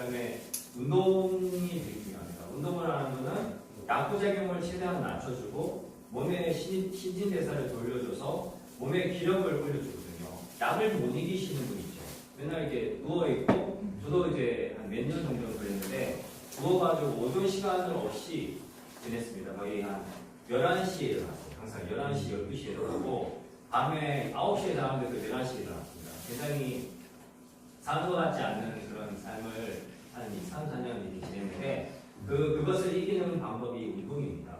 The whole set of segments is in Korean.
그다음에 운동이 되게 중요합니다. 운동을 하는 거는 약부작용을 최대한 낮춰주고 몸의 신진대사를 돌려줘서 몸의 기력을 올려주거든요. 약을 못 이기시는 분 있죠. 맨날 이렇게 누워있고 저도 이제 한 몇 년 정도 걸렸는데 누워가지고 오전 시간을 없이 지냈습니다. 거의 한 11시에 일어났어요. 항상 11시, 12시에 일어나고 밤에 9시에 자는데도 11시에 일어났습니다. 굉장히 산소 같지 않는 그런 삶을 한 2, 3, 4년 이렇게 지냈는데 그것을 이기는 방법이 운동입니다.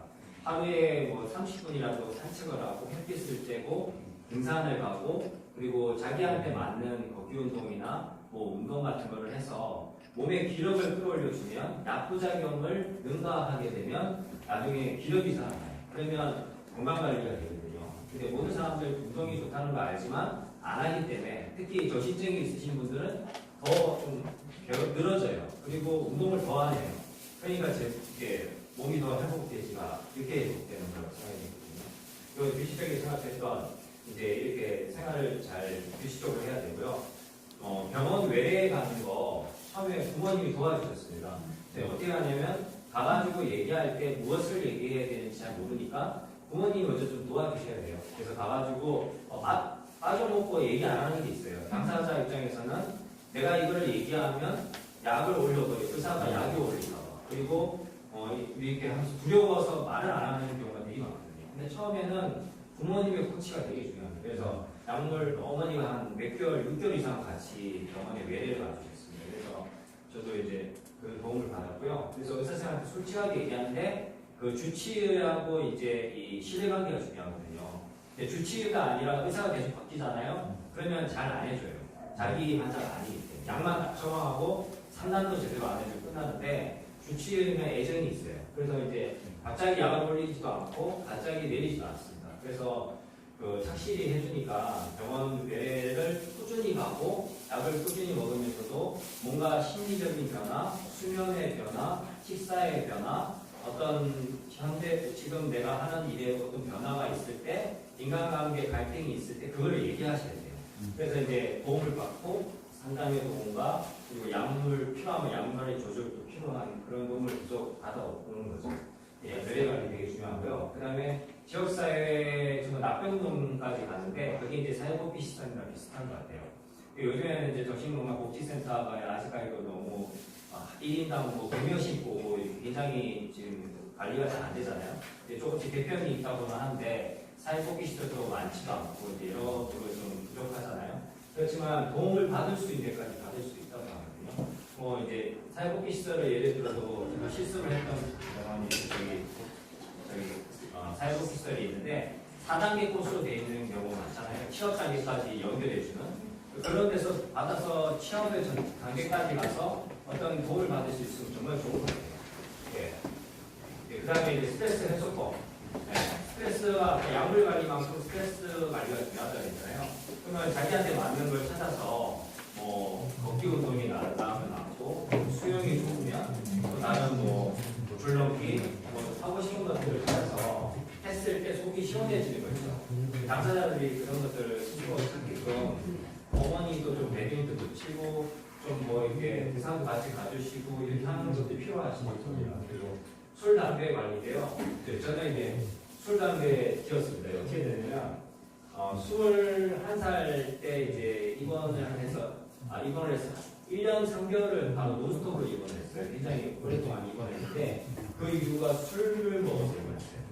하루에 뭐 30분이라도 산책을 하고 햇빛을 쬐고 등산을 가고 그리고 자기한테 맞는 걷기 운동이나 뭐 운동 같은 거를 해서 몸의 기력을 끌어올려주면 약부작용을 능가하게 되면 나중에 기력이 살아나요. 그러면 건강관리가 되거든요. 근데 모든 사람들 운동이 좋다는 거 알지만 안 하기 때문에 특히 저신증이 있으신 분들은 더 좀 늘어져요. 그리고 운동을 더 하네요. 그러니까 이게 몸이 더 회복되지가 이렇게 회복되는 거라고 생각이 되거든요. 규칙적인 생활 패턴 이제 이렇게 생활을 잘 규칙적으로 해야 되고요. 병원 외래에 가는 거 처음에 부모님이 도와주셨습니다. 네, 어떻게 하냐면 가가지고 얘기할 때 무엇을 얘기해야 되는지 잘 모르니까 부모님이 먼저 좀 도와주셔야 돼요. 그래서 가가지고 빠져먹고 얘기 안 하는 게 있어요. 당사자 입장에서는 내가 이걸 얘기하면 약을 올려버려 의사가 약이 올릴까 봐. 그리고 이렇게 하면서 두려워서 말을 안 하는 경우가 되게 많거든요. 근데 처음에는 부모님의 코치가 되게 중요합니다. 그래서 약물 어머니가 한 몇 개월, 6개월 이상 같이 병원에 외래를 가주셨습니다. 그래서 저도 이제 그 도움을 받았고요. 그래서 의사 선생님한테 솔직하게 얘기하는데 그 주치의하고 이제 이 신뢰관계가 중요하거든요. 근데 주치의가 아니라 의사가 계속 바뀌잖아요. 그러면 잘 안 해줘요. 자기 환자가 아니기 때문에 약만 딱 처방하고 상담도 제대로 안 해주고 끝나는데 주치의는 애정이 있어요. 그래서 이제 갑자기 약을 올리지도 않고 갑자기 내리지도 않습니다. 그래서 착실히 해주니까 병원 외래를 꾸준히 가고 약을 꾸준히 먹으면서도 뭔가 심리적인 변화, 수면의 변화, 식사의 변화, 어떤 현대 지금 내가 하는 일에 어떤 변화가 있을 때 인간관계 갈등이 있을 때 그걸 얘기하셔야 돼요. 그래서 이제 도움을 받고 상담의 도움과 그리고 약물 필요하면 약물의 조절도 필요한 그런 도움을 계속 받아오는 거죠. 예, 뇌관리 되게 중요하고요. 그 다음에 지역사회 정말 납병동까지 가는데 그게 이제 사회복지 시스템이랑 비슷한 것 같아요. 요즘에는 이제 정신건강복지센터가 아직까지도 너무 1인당 뭐 100명씩 보고 굉장히 지금 관리가 잘 안 되잖아요. 조금씩 개편이 있다고는 하는데 사회복지 시설도 많지도 않고 이제 여러 쪽으로 좀 부족하잖아요. 그렇지만 도움을 받을 수 있는 데까지 받을 수 있다고 하거든요. 이제 사회복지 시설을 예를 들어서 제가 실습을 했던 병원이 사회복지 시설이 있는데 4단계 코스로 되어 있는 경우가 많잖아요. 취업 단계까지 연결해주는 그런 데서 받아서 취업의 단계까지 가서 어떤 도움을 받을 수 있으면 정말 좋은 것 같아요. 예. 그 다음에 이제 스트레스 해소법. 스트레스와 약물 관리만큼 스트레스 관리가 중요하다고 했잖아요. 그러면 자기한테 맞는 걸 찾아서 걷기 운동이 나면 낫고 수영이 좋으면 또 나는 줄넘기 하고 싶은 것들을 찾아서 했을 때 속이 시원해지는 거죠. 당사자들이 그런 것들을 스스로 찾게끔 어머니도 좀 배드민턴도 치고 좀 이렇게 대상도 같이 가주시고 이렇게 하는 것들이 필요하시거든요. 그리고 술 담배 관리인데요. 저는 이제 술 담배 튀었습니다. 어떻게 되냐면 21살 때 이제 입원을 해서 1년 3개월을 바로 논스톱으로 입원을 했어요. 굉장히 오랫동안 입원했는데 그 이유가 술을 먹어서 입원했어요.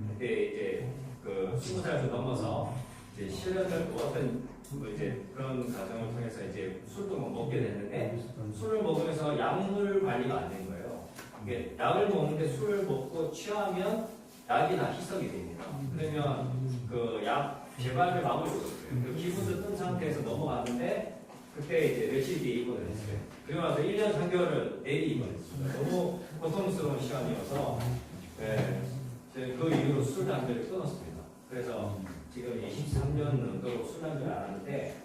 그때 이제 20살 좀 넘어서 이제 실력을 어떤 이제 그런 과정을 통해서 이제 술도 먹게 됐는데 술을 먹으면서 약물 관리가 안 된 거예요. 이게 약을 먹는데 술을 먹고 취하면 약이 다 희석이 됩니다. 그러면 그 약 재발을 막을 수 없어요. 기분도 뜬 상태에서 넘어갔는데 그때 이제 며칠 뒤에 입원을 했어요. 그리고 나서 1년 3개월을 내리 입원했습니다. 너무 고통스러운 시간이어서 그 이후로 술, 담배를 끊었습니다. 그래서 지금 23년 넘도록 술, 담배를 안 하는데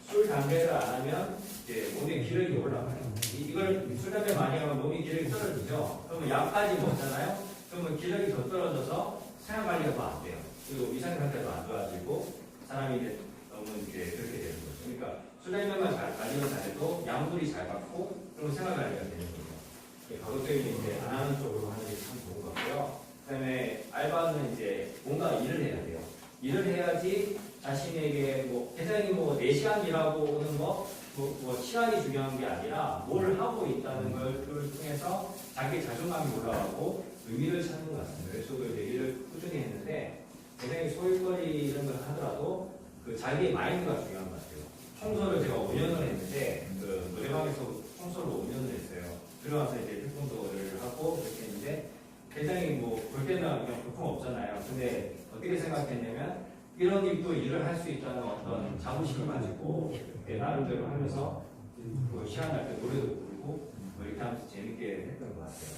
술, 담배를 안 하면 이제 몸에 기력이 올라가요. 이걸 술, 담배 많이 하면 몸이 기력이 떨어지죠. 그러면 약까지 먹잖아요. 그러면 기력이 더 떨어져서 생활관리가 더 안 돼요. 그리고 위생상태도 안 좋아지고 사람이 이제 너무 이제 그렇게 되는 거죠. 그러니까 술, 담배만 잘 관리를 잘해도 약물이 잘 받고 그리고 좀 생각하려야 되는 거죠. 가급적이면 이제 안 하는 쪽으로 하는 게 참 좋은 것 같고요. 그다음에 알바는 이제 뭔가 일을 해야 돼요. 일을 해야지 자신에게 뭐 굉장히 뭐 4시간 일하고 오는 거 뭐 시간이 중요한 게 아니라 뭘 하고 있다는 걸 통해서 자기 자존감이 올라가고 의미를 찾는 것 같습니다. 그래서 저도 이제 일을 꾸준히 했는데 굉장히 소일거리 이런 걸 하더라도 그 자기의 마인드가 중요한 것 같아요. 청소를 제가 5년을 했는데 그 노래방에서 청소를 5년을 했어요. 들어와서 이제 태권도를 하고 그렇게 했는데 굉장히 뭐 볼 때는 그냥 볼품 없잖아요. 근데 어떻게 생각했냐면 이런 일도 일을 할 수 있다는 어떤 자부심을 가지고 나름대로 하면서 그 시간 날 때 노래도 부르고 뭐 이렇게 하면서 재밌게 했던 것 같아요.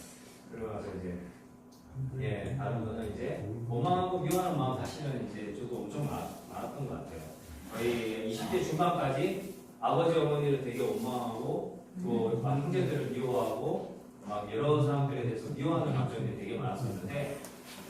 그러고 나서 이제 다른 거는 이제 원망하고 미워하는 마음 다시는 이제 저도 엄청 많았던 것 같아요. 거의 20대 중반까지 아버지 어머니를 되게 원망하고 또 형제들을 미워하고 막 여러 사람들에 대해서 미워하는 감정이 되게 많았었는데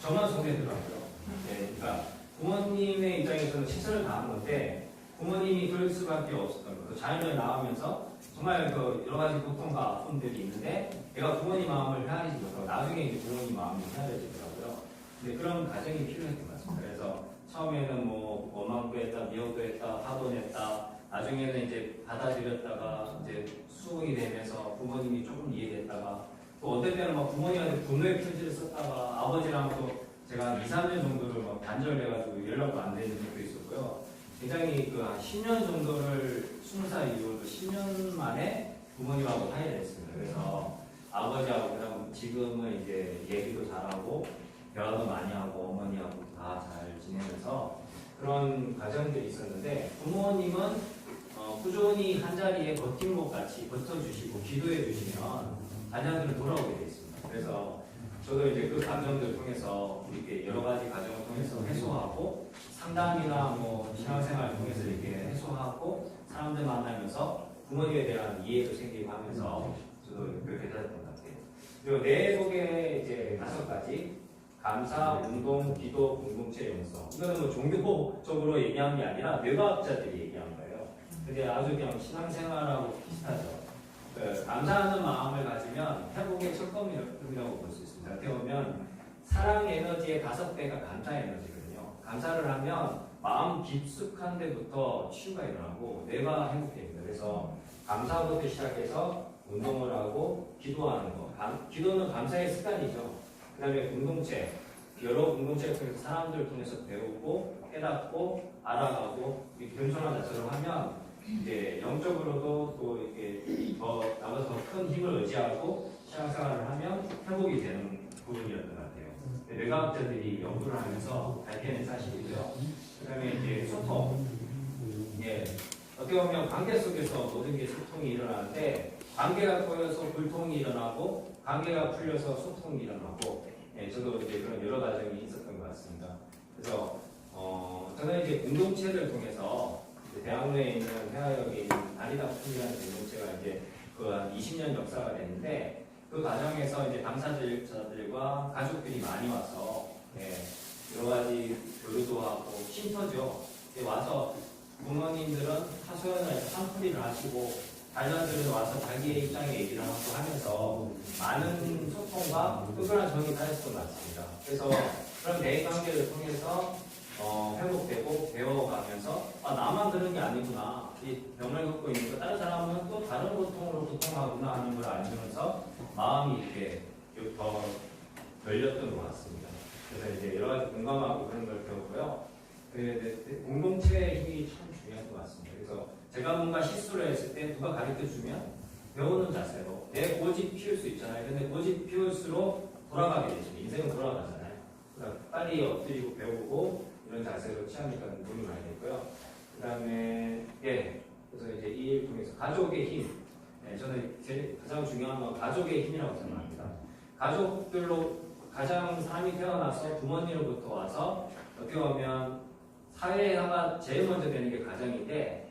저만 손해더라고요. 그러니까 부모님의 입장에서는 최선을 다한 건데 부모님이 그럴 수밖에 없었던 거예요. 자연을 낳으면서 정말 그 여러 가지 고통과 아픔들이 있는데 내가 부모님 마음을 헤아리지 못하고 나중에 이제 부모님 마음이 헤아려지더라고요. 근데 그런 과정이 필요했던 것 같습니다. 그래서 처음에는 뭐 원망도 했다, 미워도 했다, 화도 냈다. 나중에는 이제 받아들였다가 이제 수긍이 되면서 부모님이 조금 이해됐다가 또 어떨 때는 막 부모님한테 분노의 편지를 썼다가 아버지랑 또 제가 한 2, 3년 정도를 막 단절돼가지고 연락도 안 되는 적도 있었고요. 굉장히 그 한 10년 정도를 20살 이후로 10년 만에 부모님하고 화해를 했습니다. 그래서 아버지하고 그다음 지금은 이제 얘기도 잘하고 대화도 많이 하고 어머니하고 다 잘 지내면서 그런 과정들이 있었는데 부모님은 꾸준히 한 자리에 버팀목 같이 버텨주시고 기도해 주시면 자녀들은 돌아오게 되어 있습니다. 그래서 저도 이제 그 과정들을 통해서 이렇게 여러 가지 과정을 통해서 해소하고 상담이나 뭐 신앙생활을 통해서 이렇게 해소하고 사람들 만나면서 부모님에 대한 이해도 생기고 하면서 저도 그렇게 됐던 것 같아요. 그리고 내 속에 이제 5가지 감사, 운동, 기도, 공동체, 영성. 이거는 뭐 종교적으로 얘기한 게 아니라 뇌과학자들이 얘기한 거예요. 근데 아주 그냥 신앙생활하고 비슷하죠. 감사하는 마음을 가지면 회복의 첫걸음이라고 볼 수 있습니다. 어떻게 보면 사랑 에너지의 5배가 감사 에너지거든요. 감사를 하면 마음 깊숙한 데부터 치유가 일어나고 뇌가 행복해집니다. 그래서 감사부터 시작해서 운동을 하고 기도하는 거. 기도는 감사의 습관이죠. 그 다음에 공동체. 여러 공동체를 통해서 사람들을 통해서 배우고 깨닫고 알아가고 겸손한 자세로 하면 이제 영적으로도 또 이렇게 더 나보다 더 큰 힘을 의지하고 신앙생활을 하면 회복이 되는 부분이었던 것 같아요. 뇌과학자들이 연구를 하면서 발견한 사실이고요. 그다음에 이제 소통. 어떻게 보면 관계 속에서 모든 게 소통이 일어나는데 관계가 꼬여서 불통이 일어나고 관계가 풀려서 소통이 일어나고 저도 이제 그런 여러 과정이 있었던 것 같습니다. 그래서 저는 이제 공동체를 통해서 대학 내에 있는 해화역에 있는 아리다품이라는 공동체가 이제 그 한 20년 역사가 됐는데 그 과정에서 이제 당사자들과 가족들이 많이 와서 여러 가지 교류도 하고 쉼터죠. 와서 부모님들은 하소연을 한풀이를 하시고 자녀들은 와서 자기의 입장에 얘기를 하고 하면서 많은 소통과 끈끈한 정이 쌓였던 것 같습니다. 그래서 그런 대인관계를 통해서 회복되고 배워가면서 나만 그런 게 아니구나. 이 병을 겪고 있는 거 다른 사람은 또 다른 고통으로 고통하구나 하는 걸 알면서 마음이 이렇게 더 열렸던 것 같습니다. 그래서 이제 여러 가지 공감하고 그런 걸 배웠고요. 공동체의 힘이 참 중요한 것 같습니다. 그래서 제가 뭔가 실수를 했을 때 누가 가르쳐 주면 배우는 자세로 내 고집 피울 수 있잖아요. 근데 고집 피울수록 돌아가게 되죠. 인생은 돌아가잖아요. 그러니까 빨리 엎드리고 배우고 이런 자세로 취하니까 도움이 많이 됐고요. 그 다음에 그래서 이제 이 일 통해서 가족의 힘. 저는 가장 중요한 건 가족의 힘이라고 생각합니다. 가족들로 가장 사람이 태어나서 부모님으로부터 와서 어떻게 보면 사회화가 제일 먼저 되는 게 가정인데